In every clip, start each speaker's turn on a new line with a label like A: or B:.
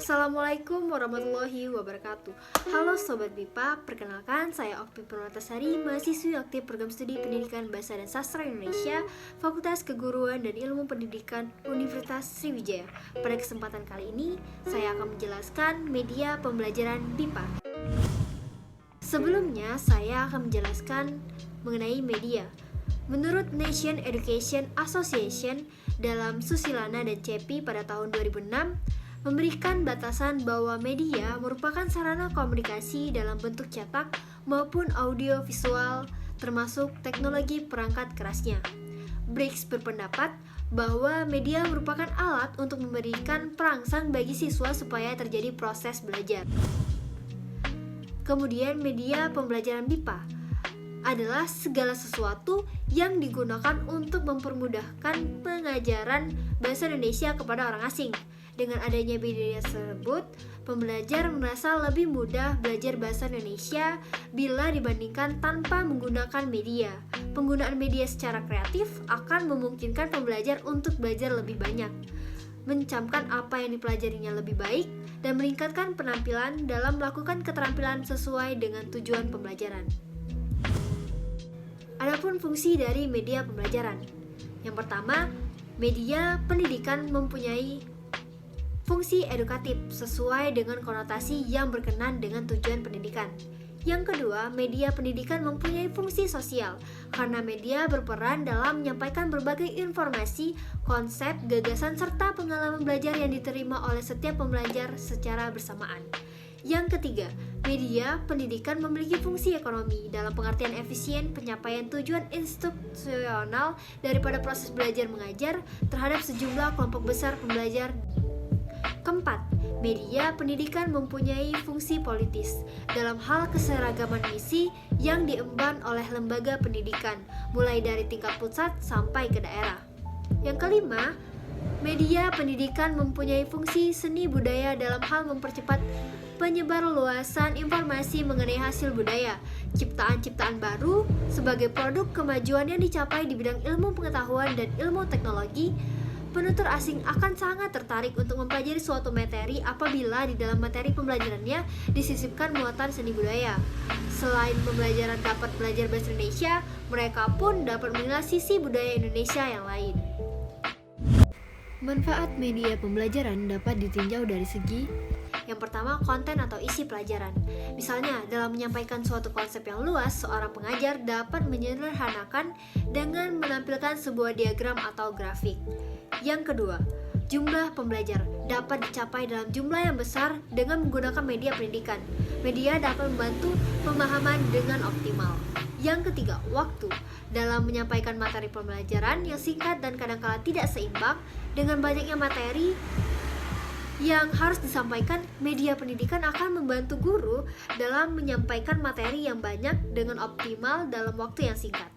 A: Assalamualaikum warahmatullahi wabarakatuh. Halo Sobat BIPA, perkenalkan saya Okti Purwatasari, mahasiswi aktif Program Studi Pendidikan Bahasa dan Sastra Indonesia, Fakultas Keguruan dan Ilmu Pendidikan Universitas Sriwijaya. Pada kesempatan kali ini, saya akan menjelaskan media pembelajaran BIPA. Sebelumnya, saya akan menjelaskan mengenai media. Menurut Nation Education Association, dalam Susilana dan CEPI pada tahun 2006, memberikan batasan bahwa media merupakan sarana komunikasi dalam bentuk cetak maupun audio visual, termasuk teknologi perangkat kerasnya. Briggs berpendapat bahwa media merupakan alat untuk memberikan perangsang bagi siswa supaya terjadi proses belajar. Kemudian media pembelajaran BIPA adalah segala sesuatu yang digunakan untuk mempermudahkan pengajaran bahasa Indonesia kepada orang asing. Dengan adanya media tersebut, pembelajar merasa lebih mudah belajar bahasa Indonesia bila dibandingkan tanpa menggunakan media. Penggunaan media secara kreatif akan memungkinkan pembelajar untuk belajar lebih banyak, mencamkan apa yang dipelajarinya lebih baik, dan meningkatkan penampilan dalam melakukan keterampilan sesuai dengan tujuan pembelajaran. Adapun fungsi dari media pembelajaran. Yang pertama, media pendidikan mempunyai fungsi edukatif sesuai dengan konotasi yang berkenan dengan tujuan pendidikan. Yang kedua, media pendidikan mempunyai fungsi sosial karena media berperan dalam menyampaikan berbagai informasi, konsep, gagasan, serta pengalaman belajar yang diterima oleh setiap pembelajar secara bersamaan. Yang ketiga, media pendidikan memiliki fungsi ekonomi dalam pengertian efisien penyampaian tujuan instruksional daripada proses belajar mengajar terhadap sejumlah kelompok besar pembelajar. Keempat, media pendidikan mempunyai fungsi politis dalam hal keseragaman misi yang diemban oleh lembaga pendidikan, mulai dari tingkat pusat sampai ke daerah. Yang kelima, media pendidikan mempunyai fungsi seni budaya dalam hal mempercepat penyebarluasan informasi mengenai hasil budaya, ciptaan-ciptaan baru sebagai produk kemajuan yang dicapai di bidang ilmu pengetahuan dan ilmu teknologi. Penutur asing akan sangat tertarik untuk mempelajari suatu materi apabila di dalam materi pembelajarannya disisipkan muatan seni budaya. Selain pembelajaran dapat belajar bahasa Indonesia, mereka pun dapat mengenal sisi budaya Indonesia yang lain. Manfaat media pembelajaran dapat ditinjau dari segi yang pertama, konten atau isi pelajaran. Misalnya, dalam menyampaikan suatu konsep yang luas, seorang pengajar dapat menyederhanakan dengan menampilkan sebuah diagram atau grafik. Yang kedua, jumlah pembelajar dapat dicapai dalam jumlah yang besar dengan menggunakan media pendidikan. Media dapat membantu pemahaman dengan optimal. Yang ketiga, waktu. Dalam menyampaikan materi pembelajaran yang singkat dan kadangkala tidak seimbang dengan banyaknya materi yang harus disampaikan, media pendidikan akan membantu guru dalam menyampaikan materi yang banyak dengan optimal dalam waktu yang singkat.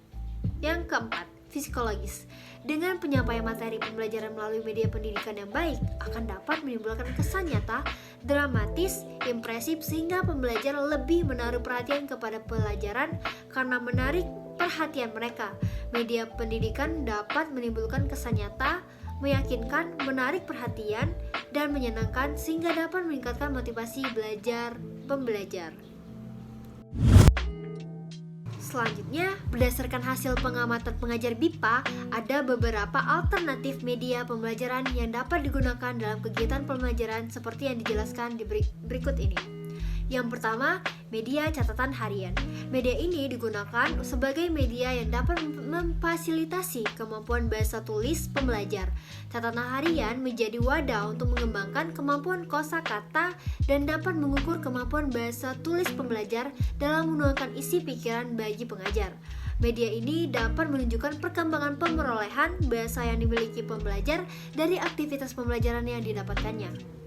A: Yang keempat, psikologis. Dengan penyampaian materi pembelajaran melalui media pendidikan yang baik akan dapat menimbulkan kesan nyata, dramatis, impresif sehingga pembelajar lebih menaruh perhatian kepada pelajaran karena menarik perhatian mereka. Media pendidikan dapat menimbulkan kesan nyata, meyakinkan, menarik perhatian, dan menyenangkan sehingga dapat meningkatkan motivasi belajar pembelajar. Selanjutnya, berdasarkan hasil pengamatan pengajar BIPA, ada beberapa alternatif media pembelajaran yang dapat digunakan dalam kegiatan pembelajaran seperti yang dijelaskan di berikut ini. Yang pertama, media catatan harian. Media ini digunakan sebagai media yang dapat memfasilitasi kemampuan bahasa tulis pembelajar. Catatan harian menjadi wadah untuk mengembangkan kemampuan kosakata dan dapat mengukur kemampuan bahasa tulis pembelajar dalam menuangkan isi pikiran bagi pengajar. Media ini dapat menunjukkan perkembangan pemerolehan bahasa yang dimiliki pembelajar dari aktivitas pembelajaran yang didapatkannya.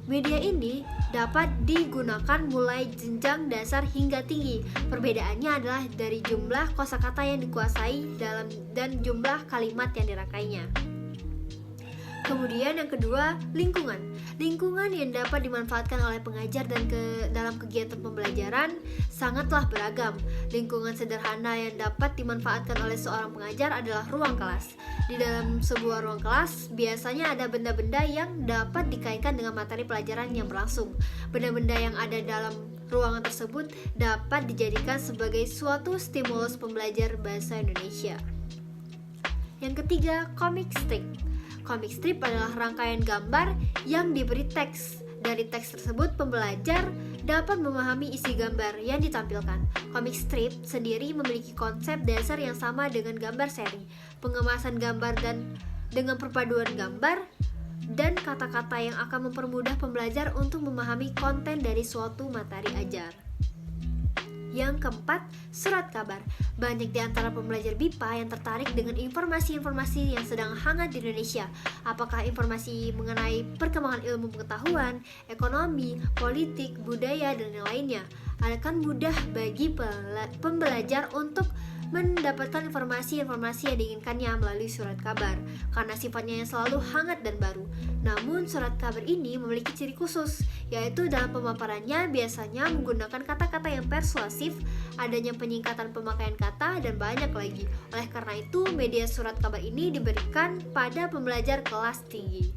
A: Media ini dapat digunakan mulai jenjang dasar hingga tinggi. Perbedaannya adalah dari jumlah kosakata yang dikuasai dan jumlah kalimat yang dirangkainya. Kemudian yang kedua, lingkungan. Lingkungan yang dapat dimanfaatkan oleh pengajar dan dalam kegiatan pembelajaran sangatlah beragam. Lingkungan sederhana yang dapat dimanfaatkan oleh seorang pengajar adalah ruang kelas. Di dalam sebuah ruang kelas, biasanya ada benda-benda yang dapat dikaitkan dengan materi pelajaran yang berlangsung. Benda-benda yang ada dalam ruangan tersebut dapat dijadikan sebagai suatu stimulus pembelajar bahasa Indonesia. Yang ketiga, comic strip. Comic strip adalah rangkaian gambar yang diberi teks. Dari teks tersebut, pembelajar dapat memahami isi gambar yang ditampilkan. Comic strip sendiri memiliki konsep dasar yang sama dengan gambar seri. Pengemasan gambar dan dengan perpaduan gambar dan kata-kata yang akan mempermudah pembelajar untuk memahami konten dari suatu materi ajar. Yang keempat, surat kabar. Banyak di antara pembelajar BIPA yang tertarik dengan informasi-informasi yang sedang hangat di Indonesia. Apakah informasi mengenai perkembangan ilmu pengetahuan, ekonomi, politik, budaya, dan yang lainnya. Akan mudah bagi pembelajar untuk mendapatkan informasi-informasi yang diinginkannya melalui surat kabar karena sifatnya yang selalu hangat dan baru. Namun surat kabar ini memiliki ciri khusus, yaitu dalam pemaparannya biasanya menggunakan kata-kata yang persuasif, adanya penyingkatan pemakaian kata, dan banyak lagi. Oleh karena itu, media surat kabar ini diberikan pada pembelajar kelas tinggi.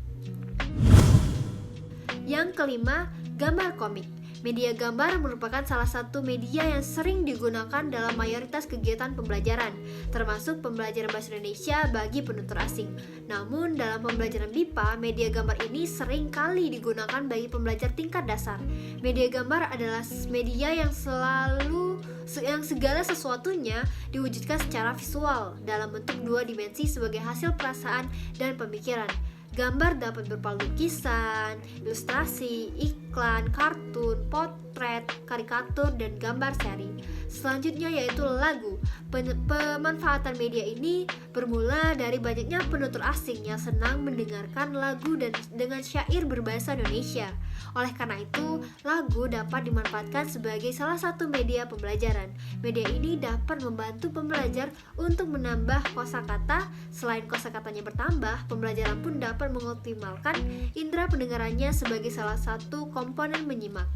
A: Yang kelima, gambar komik. Media gambar merupakan salah satu media yang sering digunakan dalam mayoritas kegiatan pembelajaran, termasuk pembelajaran bahasa Indonesia bagi penutur asing. Namun, dalam pembelajaran BIPA, media gambar ini sering kali digunakan bagi pembelajar tingkat dasar. Media gambar adalah media yang segala sesuatunya diwujudkan secara visual dalam bentuk dua dimensi sebagai hasil perasaan dan pemikiran. Gambar dapat berupa lukisan, ilustrasi, iklan, kartun, potret, karikatur, dan gambar seri. Selanjutnya yaitu lagu. Pemanfaatan media ini bermula dari banyaknya penutur asing yang senang mendengarkan lagu dan dengan syair berbahasa Indonesia. Oleh karena itu, lagu dapat dimanfaatkan sebagai salah satu media pembelajaran. Media ini dapat membantu pembelajar untuk menambah kosakata. Selain kosakatanya bertambah, pembelajaran pun dapat mengoptimalkan indera pendengarannya sebagai salah satu komponen menyimak.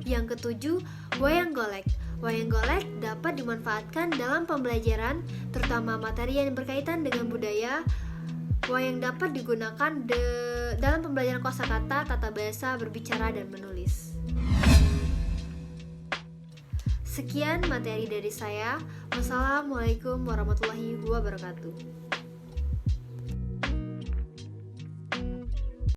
A: Yang ketujuh, wayang golek. Wayang golek dapat dimanfaatkan dalam pembelajaran, terutama materi yang berkaitan dengan budaya. Wayang dapat digunakan dalam pembelajaran kosakata, tata bahasa, berbicara, dan menulis. Sekian materi dari saya. Wassalamualaikum warahmatullahi wabarakatuh.